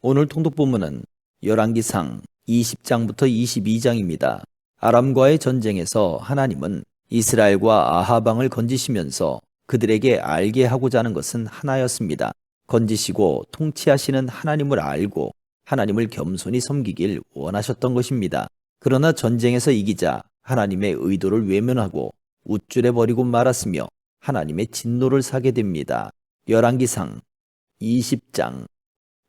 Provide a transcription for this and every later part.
오늘 통독본문은 열왕기상 20장부터 22장입니다. 아람과의 전쟁에서 하나님은 이스라엘과 아합 왕을 건지시면서 그들에게 알게 하고자 하는 것은 하나였습니다. 건지시고 통치하시는 하나님을 알고 하나님을 겸손히 섬기길 원하셨던 것입니다. 그러나 전쟁에서 이기자 하나님의 의도를 외면하고 우쭐해버리고 말았으며 하나님의 진노를 사게 됩니다. 열왕기상 20장.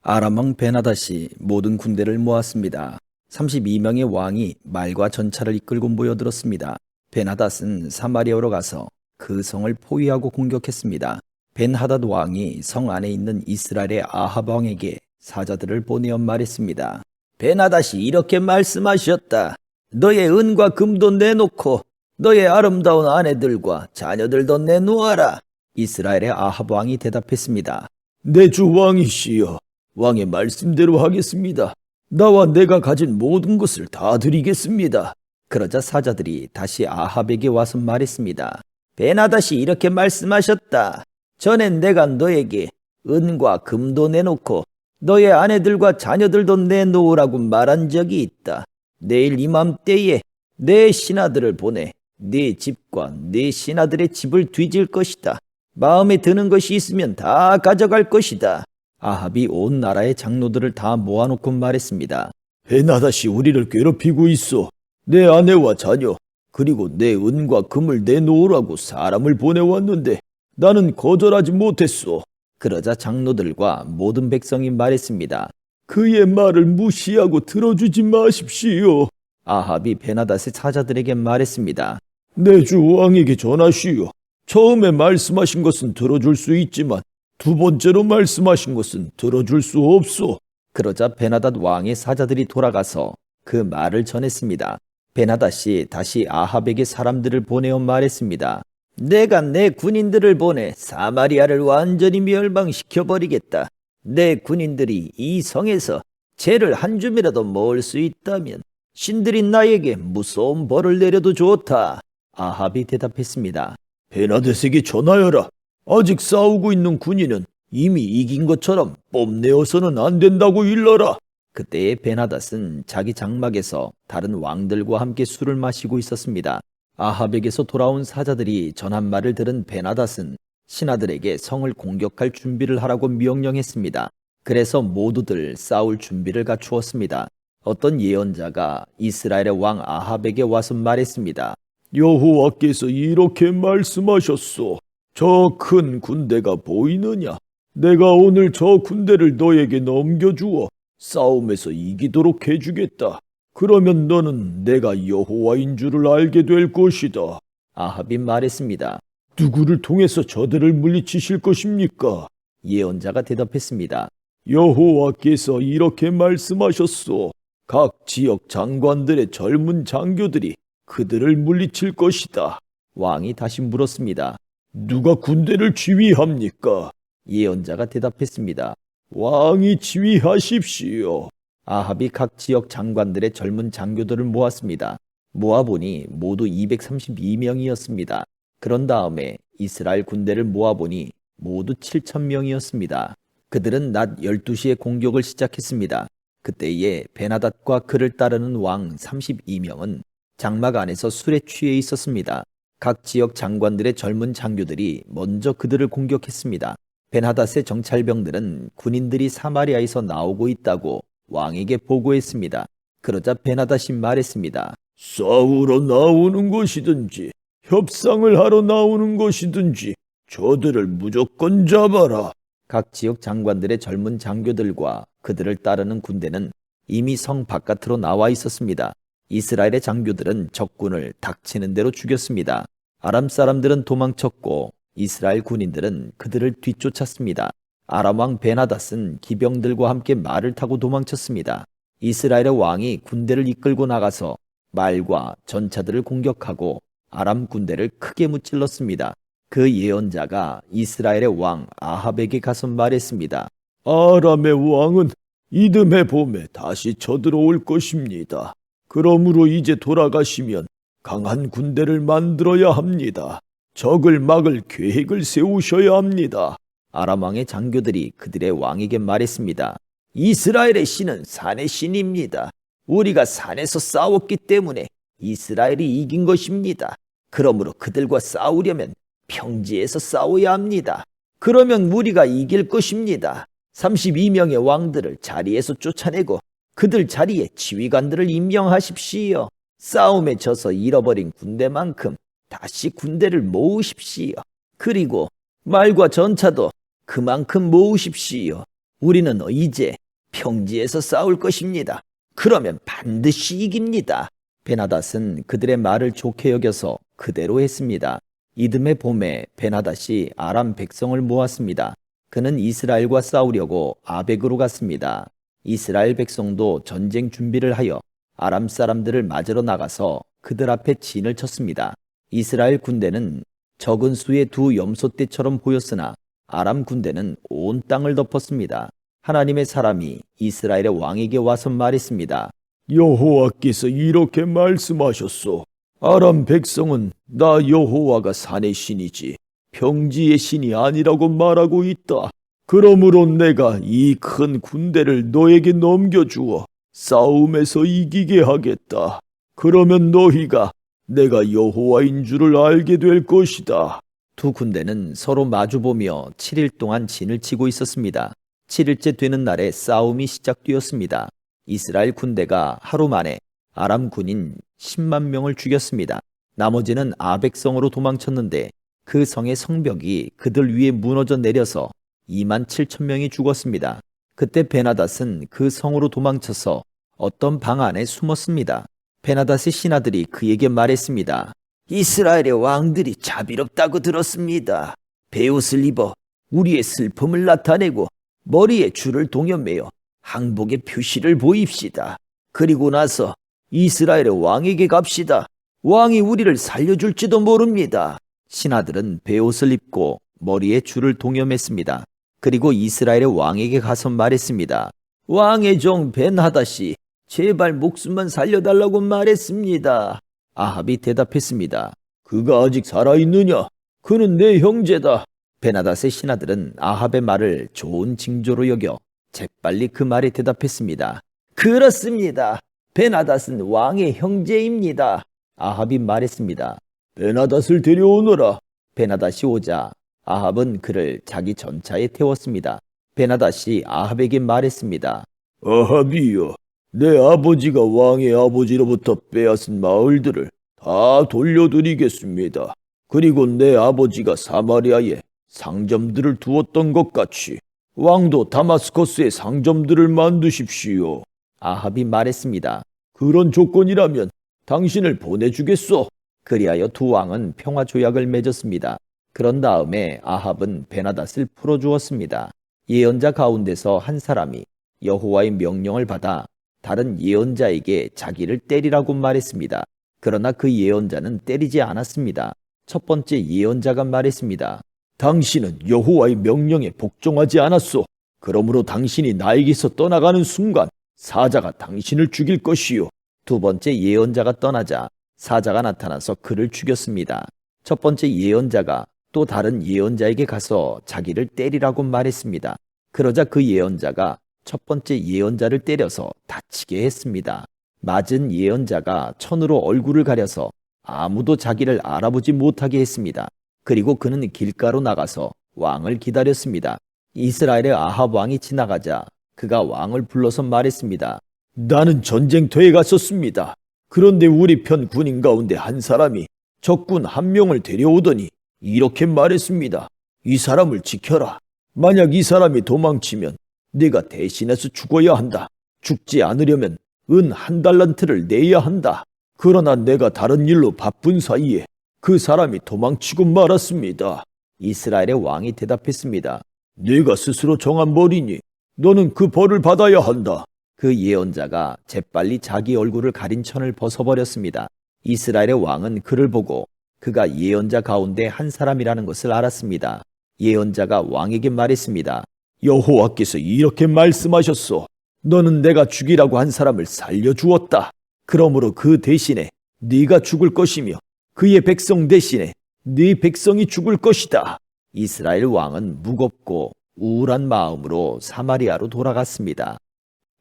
아람 왕 베나닷이 모든 군대를 모았습니다. 32명의 왕이 말과 전차를 이끌고 모여들었습니다. 베나닷은 사마리아로 가서 그 성을 포위하고 공격했습니다. 벤하닷 왕이 성 안에 있는 이스라엘의 아합 왕에게 사자들을 보내어 말했습니다. 베나닷이 이렇게 말씀하셨다. 너의 은과 금도 내놓고 너의 아름다운 아내들과 자녀들도 내놓아라. 이스라엘의 아합 왕이 대답했습니다. 내 주 왕이시여, 왕의 말씀대로 하겠습니다. 나와 내가 가진 모든 것을 다 드리겠습니다. 그러자 사자들이 다시 아합에게 와서 말했습니다. 베나닷이 이렇게 말씀하셨다. 전엔 내가 너에게 은과 금도 내놓고 너의 아내들과 자녀들도 내놓으라고 말한 적이 있다. 내일 이맘때에 내 신하들을 보내 네 집과 네 신하들의 집을 뒤질 것이다. 마음에 드는 것이 있으면 다 가져갈 것이다. 아합이 온 나라의 장로들을 다 모아놓고 말했습니다. 베나닷이 우리를 괴롭히고 있어. 내 아내와 자녀 그리고 내 은과 금을 내놓으라고 사람을 보내왔는데 나는 거절하지 못했소. 그러자 장로들과 모든 백성이 말했습니다. 그의 말을 무시하고 들어주지 마십시오. 아합이 베나닷의 사자들에게 말했습니다. 내 주 왕에게 전하시오. 처음에 말씀하신 것은 들어줄 수 있지만 두 번째로 말씀하신 것은 들어줄 수 없소. 그러자 베나닷 왕의 사자들이 돌아가서 그 말을 전했습니다. 베나닷이 다시 아합에게 사람들을 보내어 말했습니다. 내가 내 군인들을 보내 사마리아를 완전히 멸망시켜버리겠다. 내 군인들이 이 성에서 죄를 한 줌이라도 먹을 수 있다면 신들이 나에게 무서운 벌을 내려도 좋다. 아합이 대답했습니다. 베나닷에게 전하여라. 아직 싸우고 있는 군인은 이미 이긴 것처럼 뽐내어서는 안 된다고 일러라. 그때의 베나닷은 자기 장막에서 다른 왕들과 함께 술을 마시고 있었습니다. 아합에게서 돌아온 사자들이 전한 말을 들은 베나닷은 신하들에게 성을 공격할 준비를 하라고 명령했습니다. 그래서 모두들 싸울 준비를 갖추었습니다. 어떤 예언자가 이스라엘의 왕 아합에게 와서 말했습니다. 여호와께서 이렇게 말씀하셨소. 저 큰 군대가 보이느냐? 내가 오늘 저 군대를 너에게 넘겨주어 싸움에서 이기도록 해주겠다. 그러면 너는 내가 여호와인 줄을 알게 될 것이다. 아합이 말했습니다. 누구를 통해서 저들을 물리치실 것입니까? 예언자가 대답했습니다. 여호와께서 이렇게 말씀하셨소. 각 지역 장관들의 젊은 장교들이 그들을 물리칠 것이다. 왕이 다시 물었습니다. 누가 군대를 지휘합니까? 예언자가 대답했습니다. 왕이 지휘하십시오. 아합이 각 지역 장관들의 젊은 장교들을 모았습니다. 모아보니 모두 232명이었습니다. 그런 다음에 이스라엘 군대를 모아보니 모두 7,000명이었습니다. 그들은 낮 12시에 공격을 시작했습니다. 그때에 베나닷과 그를 따르는 왕 32명은 장막 안에서 술에 취해 있었습니다. 각 지역 장관들의 젊은 장교들이 먼저 그들을 공격했습니다. 베나닷의 정찰병들은 군인들이 사마리아에서 나오고 있다고 왕에게 보고했습니다. 그러자 베나닷이 말했습니다. 싸우러 나오는 것이든지 협상을 하러 나오는 것이든지 저들을 무조건 잡아라. 각 지역 장관들의 젊은 장교들과 그들을 따르는 군대는 이미 성 바깥으로 나와 있었습니다. 이스라엘의 장교들은 적군을 닥치는 대로 죽였습니다. 아람 사람들은 도망쳤고 이스라엘 군인들은 그들을 뒤쫓았습니다. 아람 왕 베나닷은 기병들과 함께 말을 타고 도망쳤습니다. 이스라엘의 왕이 군대를 이끌고 나가서 말과 전차들을 공격하고 아람 군대를 크게 무찔렀습니다. 그 예언자가 이스라엘의 왕 아합에게 가서 말했습니다. 아람의 왕은 이듬해 봄에 다시 쳐들어올 것입니다. 그러므로 이제 돌아가시면 강한 군대를 만들어야 합니다. 적을 막을 계획을 세우셔야 합니다. 아람 왕의 장교들이 그들의 왕에게 말했습니다. 이스라엘의 신은 산의 신입니다. 우리가 산에서 싸웠기 때문에 이스라엘이 이긴 것입니다. 그러므로 그들과 싸우려면 평지에서 싸워야 합니다. 그러면 우리가 이길 것입니다. 32명의 왕들을 자리에서 쫓아내고 그들 자리에 지휘관들을 임명하십시오. 싸움에 져서 잃어버린 군대만큼 다시 군대를 모으십시오. 그리고 말과 전차도 그만큼 모으십시오. 우리는 이제 평지에서 싸울 것입니다. 그러면 반드시 이깁니다. 베나닷은 그들의 말을 좋게 여겨서 그대로 했습니다. 이듬해 봄에 베나닷이 아람 백성을 모았습니다. 그는 이스라엘과 싸우려고 아벡으로 갔습니다. 이스라엘 백성도 전쟁 준비를 하여 아람 사람들을 맞으러 나가서 그들 앞에 진을 쳤습니다. 이스라엘 군대는 적은 수의 두 염소떼처럼 보였으나 아람 군대는 온 땅을 덮었습니다. 하나님의 사람이 이스라엘의 왕에게 와서 말했습니다. 여호와께서 이렇게 말씀하셨소. 아람 백성은 나 여호와가 산의 신이지 평지의 신이 아니라고 말하고 있다. 그러므로 내가 이 큰 군대를 너에게 넘겨주어 싸움에서 이기게 하겠다. 그러면 너희가 내가 여호와인 줄을 알게 될 것이다. 두 군대는 서로 마주보며 7일 동안 진을 치고 있었습니다. 7일째 되는 날에 싸움이 시작되었습니다. 이스라엘 군대가 하루 만에 아람 군인 10만 명을 죽였습니다. 나머지는 아벡성으로 도망쳤는데 그 성의 성벽이 그들 위에 무너져 내려서 2만 7천 명이 죽었습니다. 그때 베나닷은 그 성으로 도망쳐서 어떤 방 안에 숨었습니다. 베나닷의 신하들이 그에게 말했습니다. 이스라엘의 왕들이 자비롭다고 들었습니다. 베옷을 입어 우리의 슬픔을 나타내고 머리에 줄을 동여매어 항복의 표시를 보입시다. 그리고 나서 이스라엘의 왕에게 갑시다. 왕이 우리를 살려줄지도 모릅니다. 신하들은 베옷을 입고 머리에 줄을 동여맸습니다. 그리고 이스라엘의 왕에게 가서 말했습니다. 왕의 종 벤하닷이 제발 목숨만 살려달라고 말했습니다. 아합이 대답했습니다. 그가 아직 살아있느냐? 그는 내 형제다. 베나닷의 신하들은 아합의 말을 좋은 징조로 여겨 재빨리 그 말에 대답했습니다. 그렇습니다. 베나닷은 왕의 형제입니다. 아합이 말했습니다. 베나닷을 데려오너라. 베나닷이 오자 아합은 그를 자기 전차에 태웠습니다. 베나닷이 아합에게 말했습니다. 아합이여, 내 아버지가 왕의 아버지로부터 빼앗은 마을들을 다 돌려드리겠습니다. 그리고 내 아버지가 사마리아에 상점들을 두었던 것 같이 왕도 다마스커스에 상점들을 만드십시오. 아합이 말했습니다. 그런 조건이라면 당신을 보내주겠소. 그리하여 두 왕은 평화 조약을 맺었습니다. 그런 다음에 아합은 베나닷을 풀어주었습니다. 예언자 가운데서 한 사람이 여호와의 명령을 받아 다른 예언자에게 자기를 때리라고 말했습니다. 그러나 그 예언자는 때리지 않았습니다. 첫 번째 예언자가 말했습니다. 당신은 여호와의 명령에 복종하지 않았소. 그러므로 당신이 나에게서 떠나가는 순간 사자가 당신을 죽일 것이요. 두 번째 예언자가 떠나자 사자가 나타나서 그를 죽였습니다. 첫 번째 예언자가 또 다른 예언자에게 가서 자기를 때리라고 말했습니다. 그러자 그 예언자가 첫 번째 예언자를 때려서 다치게 했습니다. 맞은 예언자가 천으로 얼굴을 가려서 아무도 자기를 알아보지 못하게 했습니다. 그리고 그는 길가로 나가서 왕을 기다렸습니다. 이스라엘의 아합 왕이 지나가자 그가 왕을 불러서 말했습니다. 나는 전쟁터에 갔었습니다. 그런데 우리 편 군인 가운데 한 사람이 적군 한 명을 데려오더니 이렇게 말했습니다. 이 사람을 지켜라. 만약 이 사람이 도망치면 네가 대신해서 죽어야 한다. 죽지 않으려면 은 1달란트를 내야 한다. 그러나 내가 다른 일로 바쁜 사이에 그 사람이 도망치고 말았습니다. 이스라엘의 왕이 대답했습니다. 네가 스스로 정한 벌이니 너는 그 벌을 받아야 한다. 그 예언자가 재빨리 자기 얼굴을 가린 천을 벗어버렸습니다. 이스라엘의 왕은 그를 보고 그가 예언자 가운데 한 사람이라는 것을 알았습니다. 예언자가 왕에게 말했습니다. 여호와께서 이렇게 말씀하셨소. 너는 내가 죽이라고 한 사람을 살려주었다. 그러므로 그 대신에 네가 죽을 것이며 그의 백성 대신에 네 백성이 죽을 것이다. 이스라엘 왕은 무겁고 우울한 마음으로 사마리아로 돌아갔습니다.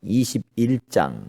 21장.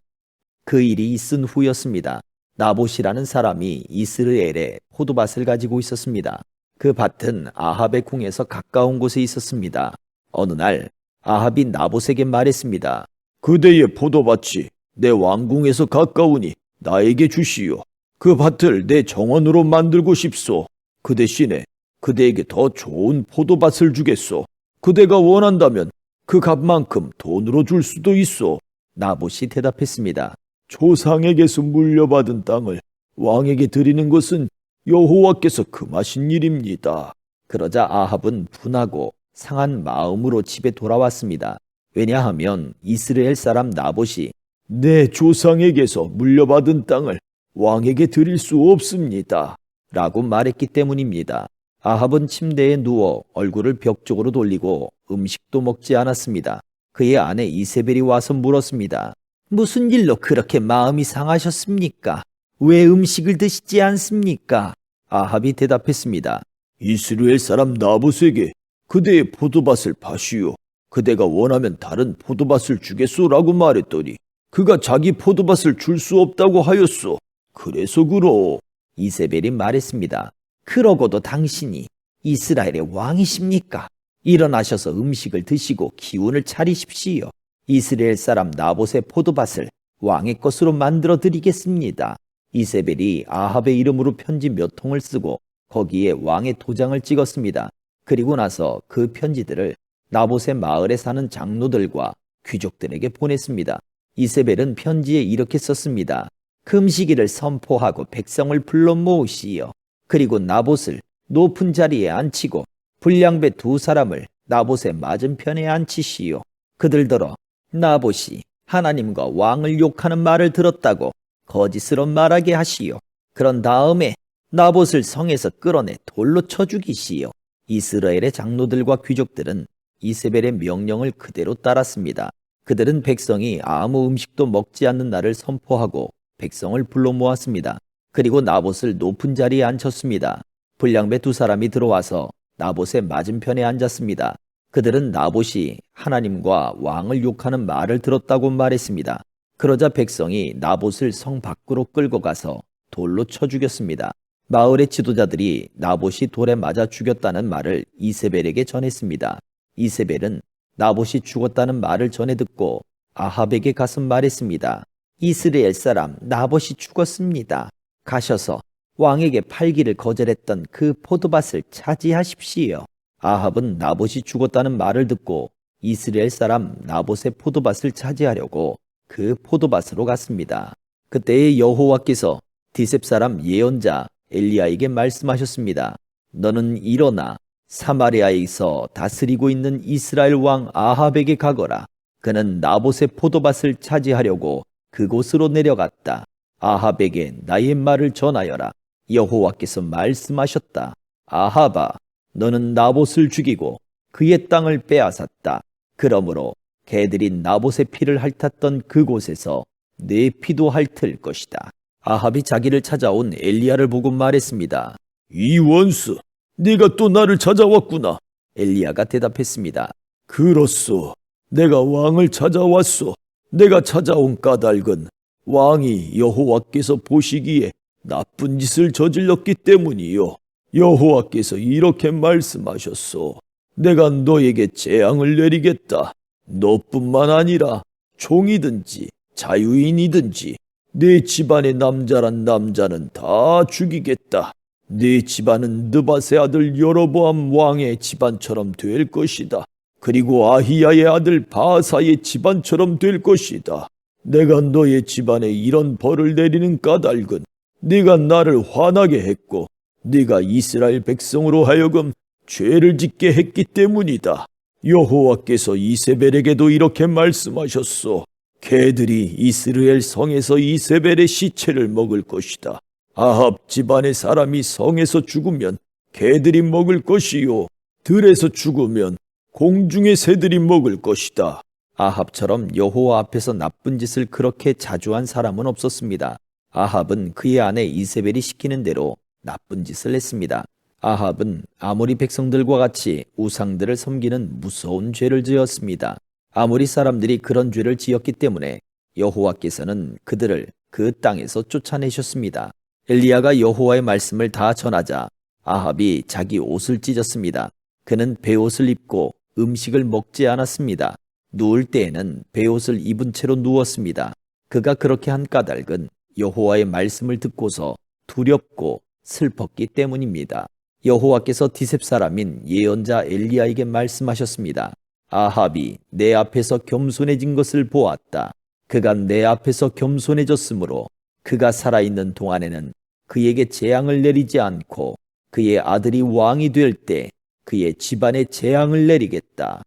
그 일이 있은 후였습니다. 나봇이라는 사람이 이스라엘에 포도밭을 가지고 있었습니다. 그 밭은 아합의 궁에서 가까운 곳에 있었습니다. 어느 날 아합이 나봇에게 말했습니다. 그대의 포도밭이 내 왕궁에서 가까우니 나에게 주시오. 그 밭을 내 정원으로 만들고 싶소. 그 대신에 그대에게 더 좋은 포도밭을 주겠소. 그대가 원한다면 그 값만큼 돈으로 줄 수도 있소. 나봇이 대답했습니다. 조상에게서 물려받은 땅을 왕에게 드리는 것은 여호와께서 금하신 일입니다. 그러자 아합은 분하고 상한 마음으로 집에 돌아왔습니다. 왜냐하면 이스라엘 사람 나봇이 내 조상에게서 물려받은 땅을 왕에게 드릴 수 없습니다. 라고 말했기 때문입니다. 아합은 침대에 누워 얼굴을 벽 쪽으로 돌리고 음식도 먹지 않았습니다. 그의 아내 이세벨이 와서 물었습니다. 무슨 일로 그렇게 마음이 상하셨습니까? 왜 음식을 드시지 않습니까? 아합이 대답했습니다. 이스라엘 사람 나봇에게 그대의 포도밭을 파시오. 그대가 원하면 다른 포도밭을 주겠소라고 말했더니 그가 자기 포도밭을 줄 수 없다고 하였소. 그래서 그러. 이세벨이 말했습니다. 그러고도 당신이 이스라엘의 왕이십니까? 일어나셔서 음식을 드시고 기운을 차리십시오. 이스라엘 사람 나봇의 포도밭을 왕의 것으로 만들어 드리겠습니다. 이세벨이 아합의 이름으로 편지 몇 통을 쓰고 거기에 왕의 도장을 찍었습니다. 그리고 나서 그 편지들을 나봇의 마을에 사는 장로들과 귀족들에게 보냈습니다. 이세벨은 편지에 이렇게 썼습니다. 금식일을 선포하고 백성을 불러 모으시오. 그리고 나봇을 높은 자리에 앉히고 불량배 두 사람을 나봇의 맞은편에 앉히시오. 그들더러 나봇이 하나님과 왕을 욕하는 말을 들었다고 거짓으로 말하게 하시오. 그런 다음에 나봇을 성에서 끌어내 돌로 쳐 죽이시오. 이스라엘의 장로들과 귀족들은 이세벨의 명령을 그대로 따랐습니다. 그들은 백성이 아무 음식도 먹지 않는 날을 선포하고 백성을 불러 모았습니다. 그리고 나봇을 높은 자리에 앉혔습니다. 불량배 두 사람이 들어와서 나봇의 맞은편에 앉았습니다. 그들은 나봇이 하나님과 왕을 욕하는 말을 들었다고 말했습니다. 그러자 백성이 나봇을 성 밖으로 끌고 가서 돌로 쳐 죽였습니다. 마을의 지도자들이 나봇이 돌에 맞아 죽였다는 말을 이세벨에게 전했습니다. 이세벨은 나봇이 죽었다는 말을 전해 듣고 아합에게 가서 말했습니다. 이스라엘 사람 나봇이 죽었습니다. 가셔서 왕에게 팔기를 거절했던 그 포도밭을 차지하십시오. 아합은 나봇이 죽었다는 말을 듣고 이스라엘 사람 나봇의 포도밭을 차지하려고 그 포도밭으로 갔습니다. 그때의 여호와께서 디셉 사람 예언자 엘리야에게 말씀하셨습니다. 너는 일어나 사마리아에서 다스리고 있는 이스라엘 왕 아합에게 가거라. 그는 나봇의 포도밭을 차지하려고 그곳으로 내려갔다. 아합에게 나의 말을 전하여라. 여호와께서 말씀하셨다. 아합아, 너는 나봇을 죽이고 그의 땅을 빼앗았다. 그러므로 개들이 나봇의 피를 핥았던 그곳에서 내 피도 핥을 것이다. 아합이 자기를 찾아온 엘리야를 보고 말했습니다. 이 원수, 네가 또 나를 찾아왔구나. 엘리야가 대답했습니다. 그렇소. 내가 왕을 찾아왔소. 내가 찾아온 까닭은 왕이 여호와께서 보시기에 나쁜 짓을 저질렀기 때문이요. 여호와께서 이렇게 말씀하셨소. 내가 너에게 재앙을 내리겠다. 너뿐만 아니라 종이든지 자유인이든지 네 집안의 남자란 남자는 다 죽이겠다. 네 집안은 느밧의 아들 여로보암 왕의 집안처럼 될 것이다. 그리고 아히야의 아들 바하사의 집안처럼 될 것이다. 내가 너의 집안에 이런 벌을 내리는 까닭은 네가 나를 화나게 했고 네가 이스라엘 백성으로 하여금 죄를 짓게 했기 때문이다. 여호와께서 이세벨에게도 이렇게 말씀하셨소. 개들이 이스라엘 성에서 이세벨의 시체를 먹을 것이다. 아합 집안의 사람이 성에서 죽으면 개들이 먹을 것이요, 들에서 죽으면 공중의 새들이 먹을 것이다. 아합처럼 여호와 앞에서 나쁜 짓을 그렇게 자주 한 사람은 없었습니다. 아합은 그의 아내 이세벨이 시키는 대로 나쁜 짓을 했습니다. 아합은 아모리 백성들과 같이 우상들을 섬기는 무서운 죄를 지었습니다. 아모리 사람들이 그런 죄를 지었기 때문에 여호와께서는 그들을 그 땅에서 쫓아내셨습니다. 엘리야가 여호와의 말씀을 다 전하자 아합이 자기 옷을 찢었습니다. 그는 베옷을 입고 음식을 먹지 않았습니다. 누울 때에는 베옷을 입은 채로 누웠습니다. 그가 그렇게 한 까닭은 여호와의 말씀을 듣고서 두렵고 슬펐기 때문입니다. 여호와께서 디셉 사람인 예언자 엘리야에게 말씀하셨습니다. 아합이 내 앞에서 겸손해진 것을 보았다. 그가 내 앞에서 겸손해졌으므로 그가 살아있는 동안에는 그에게 재앙을 내리지 않고 그의 아들이 왕이 될 때 그의 집안에 재앙을 내리겠다.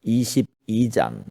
22장.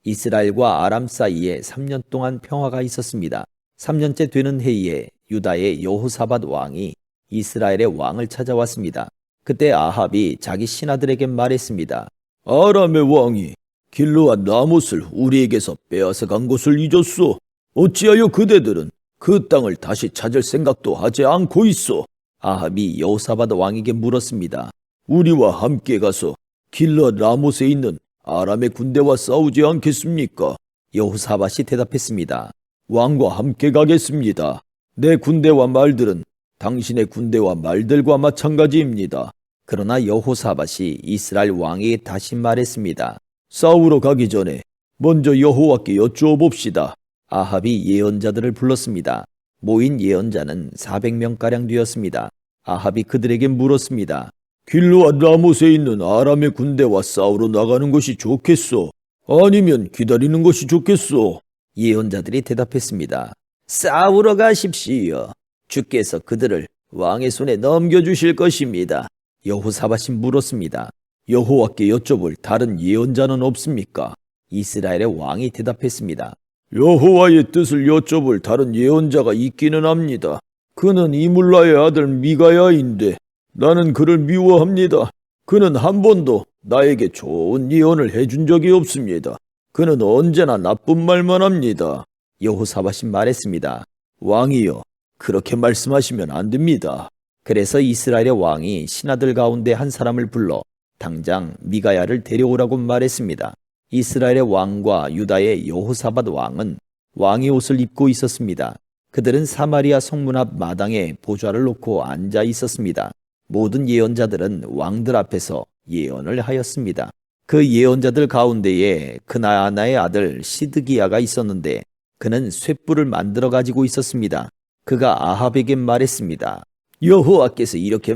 이스라엘과 아람 사이에 3년 동안 평화가 있었습니다. 3년째 되는 해에 유다의 여호사밧 왕이 이스라엘의 왕을 찾아왔습니다. 그때 아합이 자기 신하들에게 말했습니다. 아람의 왕이 길르앗 라못을 우리에게서 빼앗아 간 것을 잊었소. 어찌하여 그대들은 그 땅을 다시 찾을 생각도 하지 않고 있어? 아합이 여호사밧 왕에게 물었습니다. 우리와 함께 가서 길르앗 라못에 있는 아람의 군대와 싸우지 않겠습니까? 여호사밧이 대답했습니다. 왕과 함께 가겠습니다. 내 군대와 말들은 당신의 군대와 말들과 마찬가지입니다. 그러나 여호사밧이 이스라엘 왕에게 다시 말했습니다. 싸우러 가기 전에 먼저 여호와께 여쭈어봅시다. 아합이 예언자들을 불렀습니다. 모인 예언자는 400명가량 되었습니다. 아합이 그들에게 물었습니다. 길르앗 라못에 있는 아람의 군대와 싸우러 나가는 것이 좋겠소? 아니면 기다리는 것이 좋겠소? 예언자들이 대답했습니다. 싸우러 가십시오. 주께서 그들을 왕의 손에 넘겨주실 것입니다. 여호사밧이 물었습니다. 여호와께 여쭤볼 다른 예언자는 없습니까? 이스라엘의 왕이 대답했습니다. 여호와의 뜻을 여쭤볼 다른 예언자가 있기는 합니다. 그는 이물라의 아들 미가야인데 나는 그를 미워합니다. 그는 한 번도 나에게 좋은 예언을 해준 적이 없습니다. 그는 언제나 나쁜 말만 합니다. 여호사밧이 말했습니다. 왕이여, 그렇게 말씀하시면 안 됩니다. 그래서 이스라엘의 왕이 신하들 가운데 한 사람을 불러 당장 미가야를 데려오라고 말했습니다. 이스라엘의 왕과 유다의 여호사밧 왕은 왕의 옷을 입고 있었습니다. 그들은 사마리아 성문 앞 마당에 보좌를 놓고 앉아 있었습니다. 모든 예언자들은 왕들 앞에서 예언을 하였습니다. 그 예언자들 가운데에 그나아나의 아들 시드기야가 있었는데 그는 쇳불을 만들어 가지고 있었습니다. 그가 아합에게 말했습니다. 여호와께서 이렇게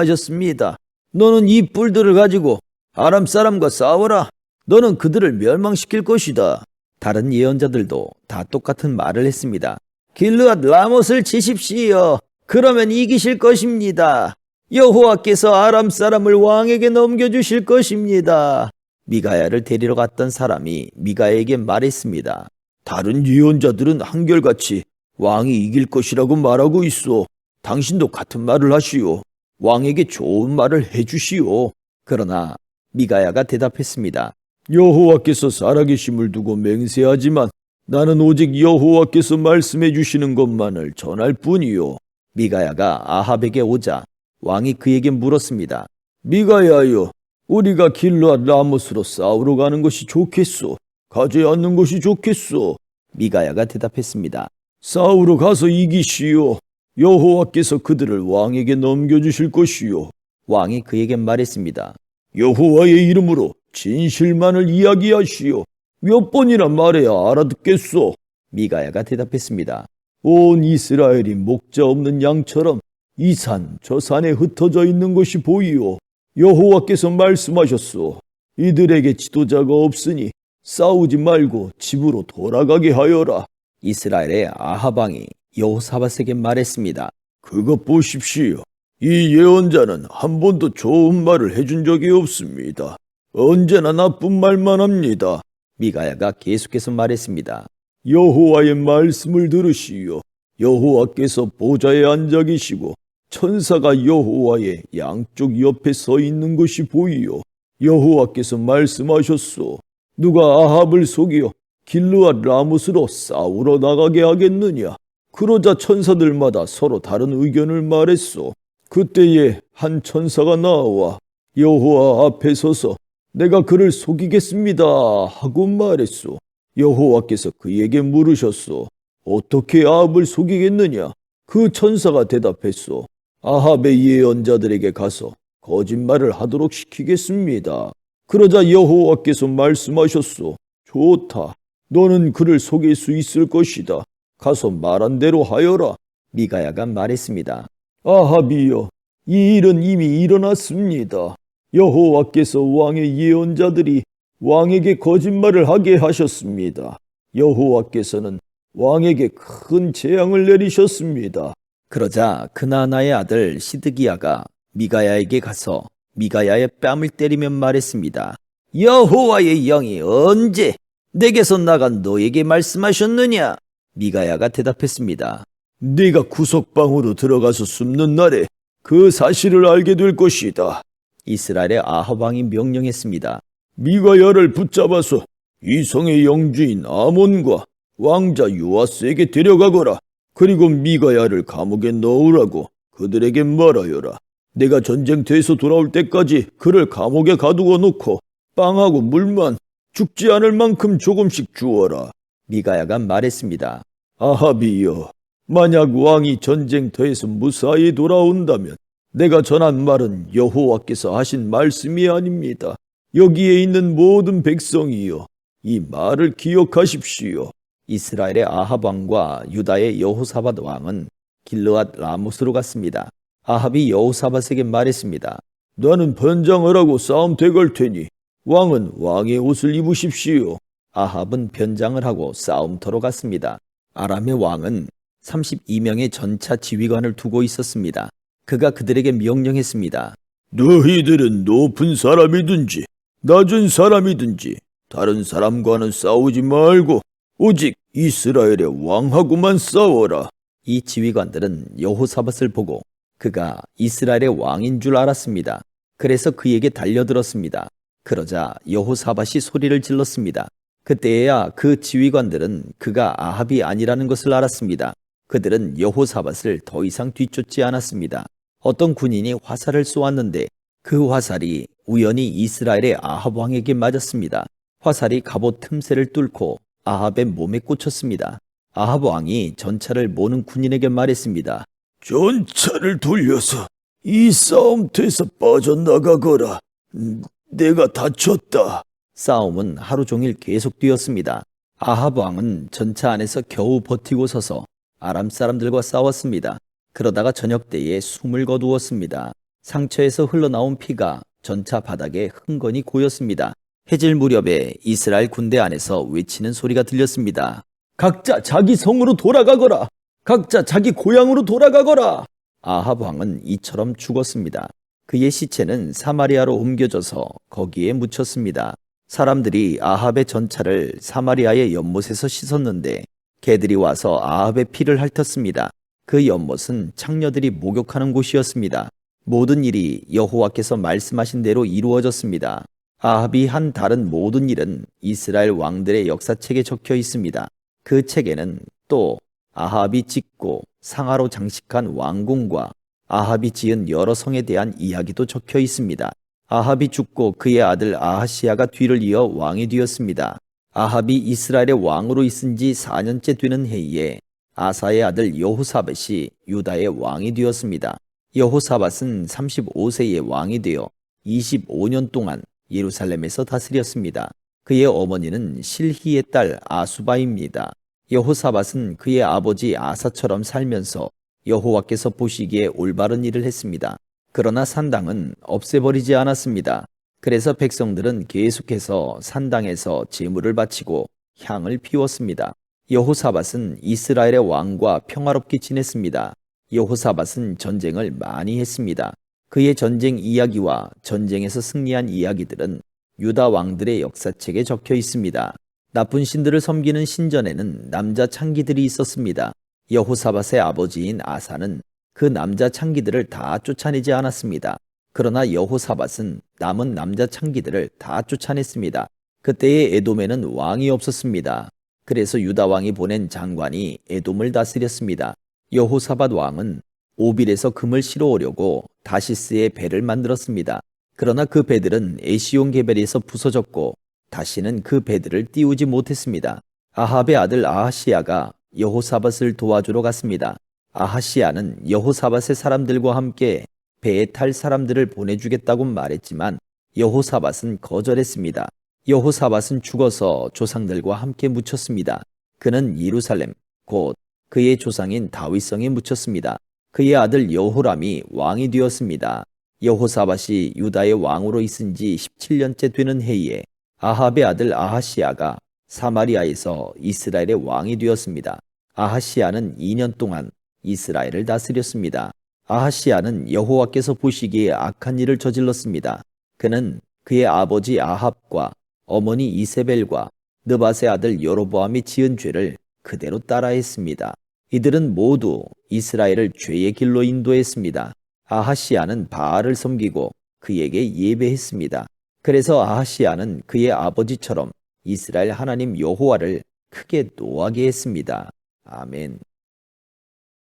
말씀하셨습니다. 너는 이 뿔들을 가지고 아람 사람과 싸워라. 너는 그들을 멸망시킬 것이다. 다른 예언자들도 다 똑같은 말을 했습니다. 길르앗 라못을 치십시오. 그러면 이기실 것입니다. 여호와께서 아람 사람을 왕에게 넘겨주실 것입니다. 미가야를 데리러 갔던 사람이 미가야에게 말했습니다. 다른 예언자들은 한결같이 왕이 이길 것이라고 말하고 있어. 당신도 같은 말을 하시오. 왕에게 좋은 말을 해주시오. 그러나 미가야가 대답했습니다. 여호와께서 살아계심을 두고 맹세하지만 나는 오직 여호와께서 말씀해 주시는 것만을 전할 뿐이요. 미가야가 아합에게 오자 왕이 그에게 물었습니다. 미가야여, 우리가 길르앗 라못으로 싸우러 가는 것이 좋겠소? 가지 않는 것이 좋겠소? 미가야가 대답했습니다. 싸우러 가서 이기시오. 여호와께서 그들을 왕에게 넘겨주실 것이요. 왕이 그에게 말했습니다. 여호와의 이름으로 진실만을 이야기하시오. 몇 번이나 말해야 알아듣겠소? 미가야가 대답했습니다. 온 이스라엘이 목자 없는 양처럼 이 산 저 산에 흩어져 있는 것이 보이오. 여호와께서 말씀하셨소. 이들에게 지도자가 없으니 싸우지 말고 집으로 돌아가게 하여라. 이스라엘의 아합 왕이 여호사밧에게 말했습니다. 그것 보십시오. 이 예언자는 한 번도 좋은 말을 해준 적이 없습니다. 언제나 나쁜 말만 합니다. 미가야가 계속해서 말했습니다. 여호와의 말씀을 들으시오. 여호와께서 보좌에 앉아 계시고 천사가 여호와의 양쪽 옆에 서 있는 것이 보이오. 여호와께서 말씀하셨소. 누가 아합을 속여 길르앗 라못으로 싸우러 나가게 하겠느냐? 그러자 천사들마다 서로 다른 의견을 말했소. 그때에 한 천사가 나와 여호와 앞에 서서 내가 그를 속이겠습니다 하고 말했소. 여호와께서 그에게 물으셨소. 어떻게 아합을 속이겠느냐? 그 천사가 대답했소. 아합의 예언자들에게 가서 거짓말을 하도록 시키겠습니다. 그러자 여호와께서 말씀하셨소. 좋다. 너는 그를 속일 수 있을 것이다. 가서 말한 대로 하여라. 미가야가 말했습니다. 아합이여, 이 일은 이미 일어났습니다. 여호와께서 왕의 예언자들이 왕에게 거짓말을 하게 하셨습니다. 여호와께서는 왕에게 큰 재앙을 내리셨습니다. 그러자 그나나의 아들 시드기야가 미가야에게 가서 미가야의 뺨을 때리며 말했습니다. 여호와의 영이 언제 내게서 나가 너에게 말씀하셨느냐? 미가야가 대답했습니다. 네가 구석방으로 들어가서 숨는 날에 그 사실을 알게 될 것이다. 이스라엘의 아합 왕이 명령했습니다. 미가야를 붙잡아서 이 성의 영주인 아몬과 왕자 요아스에게 데려가거라. 그리고 미가야를 감옥에 넣으라고 그들에게 말하여라. 내가 전쟁터에서 돌아올 때까지 그를 감옥에 가두어 놓고 빵하고 물만 죽지 않을 만큼 조금씩 주어라. 미가야가 말했습니다. 아합이여, 만약 왕이 전쟁터에서 무사히 돌아온다면 내가 전한 말은 여호와께서 하신 말씀이 아닙니다. 여기에 있는 모든 백성이여, 이 말을 기억하십시오. 이스라엘의 아합 왕과 유다의 여호사밧 왕은 길르앗 라못으로 갔습니다. 아합이 여호사밧에게 말했습니다. 나는 변장을 하고 싸움 돼갈 테니 왕은 왕의 옷을 입으십시오. 아합은 변장을 하고 싸움터로 갔습니다. 아람의 왕은 32명의 전차 지휘관을 두고 있었습니다. 그가 그들에게 명령했습니다. 너희들은 높은 사람이든지 낮은 사람이든지 다른 사람과는 싸우지 말고 오직 이스라엘의 왕하고만 싸워라. 이 지휘관들은 여호사밧을 보고 그가 이스라엘의 왕인 줄 알았습니다. 그래서 그에게 달려들었습니다. 그러자 여호사밧이 소리를 질렀습니다. 그때야 그 지휘관들은 그가 아합이 아니라는 것을 알았습니다. 그들은 여호사밧을 더 이상 뒤쫓지 않았습니다. 어떤 군인이 화살을 쏘았는데 그 화살이 우연히 이스라엘의 아합 왕에게 맞았습니다. 화살이 갑옷 틈새를 뚫고 아합의 몸에 꽂혔습니다. 아합 왕이 전차를 모는 군인에게 말했습니다. 전차를 돌려서 이 싸움터에서 빠져나가거라. 내가 다쳤다. 싸움은 하루 종일 계속되었습니다. 아합 왕은 전차 안에서 겨우 버티고 서서 아람 사람들과 싸웠습니다. 그러다가 저녁 때에 숨을 거두었습니다. 상처에서 흘러나온 피가 전차 바닥에 흥건히 고였습니다. 해질 무렵에 이스라엘 군대 안에서 외치는 소리가 들렸습니다. 각자 자기 성으로 돌아가거라! 각자 자기 고향으로 돌아가거라! 아합 왕은 이처럼 죽었습니다. 그의 시체는 사마리아로 옮겨져서 거기에 묻혔습니다. 사람들이 아합의 전차를 사마리아의 연못에서 씻었는데 개들이 와서 아합의 피를 핥았습니다. 그 연못은 창녀들이 목욕하는 곳이었습니다. 모든 일이 여호와께서 말씀하신 대로 이루어졌습니다. 아합이 한 다른 모든 일은 이스라엘 왕들의 역사책에 적혀 있습니다. 그 책에는 또 아합이 짓고 상아로 장식한 왕궁과 아합이 지은 여러 성에 대한 이야기도 적혀 있습니다. 아합이 죽고 그의 아들 아하시야가 뒤를 이어 왕이 되었습니다. 아합이 이스라엘의 왕으로 있은 지 4년째 되는 해에 아사의 아들 여호사밧이 유다의 왕이 되었습니다. 여호사밧은 35세에 왕이 되어 25년 동안 예루살렘에서 다스렸습니다. 그의 어머니는 실히의 딸 아수바입니다. 여호사밧은 그의 아버지 아사처럼 살면서 여호와께서 보시기에 올바른 일을 했습니다. 그러나 산당은 없애버리지 않았습니다. 그래서 백성들은 계속해서 산당에서 제물을 바치고 향을 피웠습니다. 여호사밧은 이스라엘의 왕과 평화롭게 지냈습니다. 여호사밧은 전쟁을 많이 했습니다. 그의 전쟁 이야기와 전쟁에서 승리한 이야기들은 유다 왕들의 역사책에 적혀 있습니다. 나쁜 신들을 섬기는 신전에는 남자 창기들이 있었습니다. 여호사밧의 아버지인 아사는 그 남자 창기들을 다 쫓아내지 않았습니다. 그러나 여호사밧은 남은 남자 창기들을 다 쫓아냈습니다. 그때의 에돔에는 왕이 없었습니다. 그래서 유다 왕이 보낸 장관이 에돔을 다스렸습니다. 여호사밧 왕은 오빌에서 금을 실어오려고 다시스에 배를 만들었습니다. 그러나 그 배들은 에시온 게벨에서 부서졌고 다시는 그 배들을 띄우지 못했습니다. 아합의 아들 아하시야가 여호사밧을 도와주러 갔습니다. 아하시야는 여호사밧의 사람들과 함께 배에 탈 사람들을 보내주겠다고 말했지만 여호사밧은 거절했습니다. 여호사밧은 죽어서 조상들과 함께 묻혔습니다. 그는 예루살렘, 곧 그의 조상인 다윗성에 묻혔습니다. 그의 아들 여호람이 왕이 되었습니다. 여호사밧이 유다의 왕으로 있은 지 17년째 되는 해에 아합의 아들 아하시야가 사마리아에서 이스라엘의 왕이 되었습니다. 아하시야는 2년 동안 이스라엘을 다스렸습니다. 아하시야는 여호와께서 보시기에 악한 일을 저질렀습니다. 그는 그의 아버지 아합과 어머니 이세벨과 느밧의 아들 여로보암이 지은 죄를 그대로 따라했습니다. 이들은 모두 이스라엘을 죄의 길로 인도했습니다. 아하시야는 바알을 섬기고 그에게 예배했습니다. 그래서 아하시야는 그의 아버지처럼 이스라엘 하나님 여호와를 크게 노하게 했습니다. 아멘.